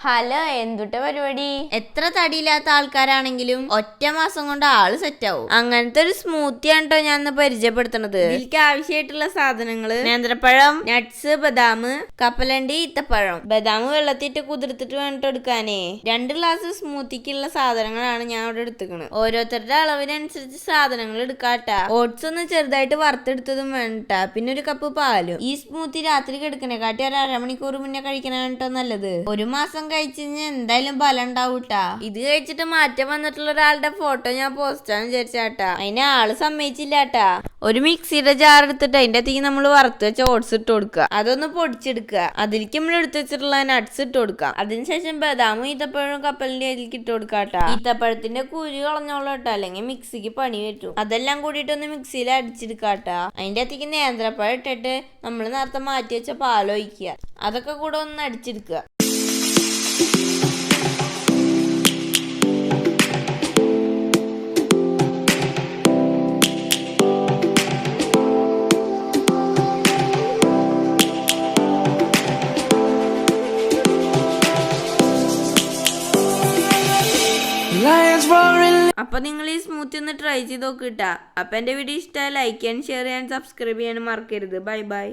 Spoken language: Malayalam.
ഹലോ, എന്തുട്ട പരിപാടി? എത്ര തടിയില്ലാത്ത ആൾക്കാരാണെങ്കിലും ഒറ്റ മാസം കൊണ്ട് ആള് സെറ്റ് ആവും. അങ്ങനത്തെ ഒരു സ്മൂത്തിയാണ് കേട്ടോ ഞാൻ പരിചയപ്പെടുത്തണത്. ഇതിലേക്ക് ആവശ്യമായിട്ടുള്ള സാധനങ്ങള്: നേന്ത്രപ്പഴം, നട്ട്സ്, ബദാം, കപ്പലണ്ടി, ഈത്തപ്പഴം. ബദാം വെള്ളത്തിട്ട് കുതിർത്തിട്ട് വേണ്ടിട്ട് എടുക്കാനേ. 2 ഗ്ലാസ് സ്മൂത്തിക്കുള്ള സാധനങ്ങളാണ് ഞാൻ ഇവിടെ എടുത്തുക്കണത്. ഓരോരുത്തരുടെ അളവിനനുസരിച്ച് സാധനങ്ങൾ എടുക്കാട്ടാ. ഓട്സ് ഒന്ന് ചെറുതായിട്ട് വറുത്തെടുത്തതും വേണ്ട, പിന്നെ 1 കപ്പ് പാലും. ഈ സ്മൂത്തി രാത്രി കിടക്കണേക്കാട്ടി ഒരു അരമണിക്കൂർ മുന്നേ കഴിക്കണ കേട്ടോ നല്ലത്. 1 മാസം കഴിച്ചു എന്തായാലും ബലം ഉണ്ടാവൂട്ടാ. ഇത് കഴിച്ചിട്ട് മാറ്റം വന്നിട്ടുള്ള ഒരാളുടെ ഫോട്ടോ ഞാൻ പോസ്റ്റാന്ന് വിചാരിച്ചാട്ടാ. അതിന് ആള് സമ്മതിച്ചില്ലാട്ടാ. ഒരു മിക്സിയുടെ ജാർ എടുത്തിട്ട് അതിന്റെ അകത്തേക്ക് നമ്മൾ വറുത്ത് വെച്ച ഓട്സ് ഇട്ട് കൊടുക്കുക. അതൊന്ന് പൊടിച്ചെടുക്കുക. അതിലേക്ക് നമ്മൾ എടുത്ത് വെച്ചിട്ടുള്ള നട്ട്സ് ഇട്ട് കൊടുക്കാം. അതിനുശേഷം ബദാമും ഈത്തപ്പഴവും കപ്പലിന്റെ അതിലേക്ക് ഇട്ട് കൊടുക്കാട്ടാ. ഈത്തപ്പഴത്തിന്റെ കുരു കളഞ്ഞോളൂട്ടാ, അല്ലെങ്കിൽ മിക്സിക്ക് പണി പറ്റും. അതെല്ലാം കൂടിയിട്ടൊന്ന് മിക്സിയിൽ അടിച്ചെടുക്കാട്ടാ. അതിന്റെ അകത്തേക്ക് നേന്ത്രപ്പഴം ഇട്ടിട്ട് നമ്മൾ നേരത്തെ മാറ്റി വെച്ച പാലൊഴിക്കുക. അതൊക്കെ കൂടെ ഒന്ന് അടിച്ചെടുക്കുക. അപ്പൊ നിങ്ങൾ ഈ സ്മൂത്തി ഒന്ന് ട്രൈ ചെയ്ത് നോക്കിട്ടാ. അപ്പൊ എന്റെ വീഡിയോ ഇഷ്ടമായി ലൈക്ക് ചെയ്യാൻ, ഷെയർ ചെയ്യാൻ, സബ്സ്ക്രൈബ് ചെയ്യാൻ മറക്കരുത്. Bye bye.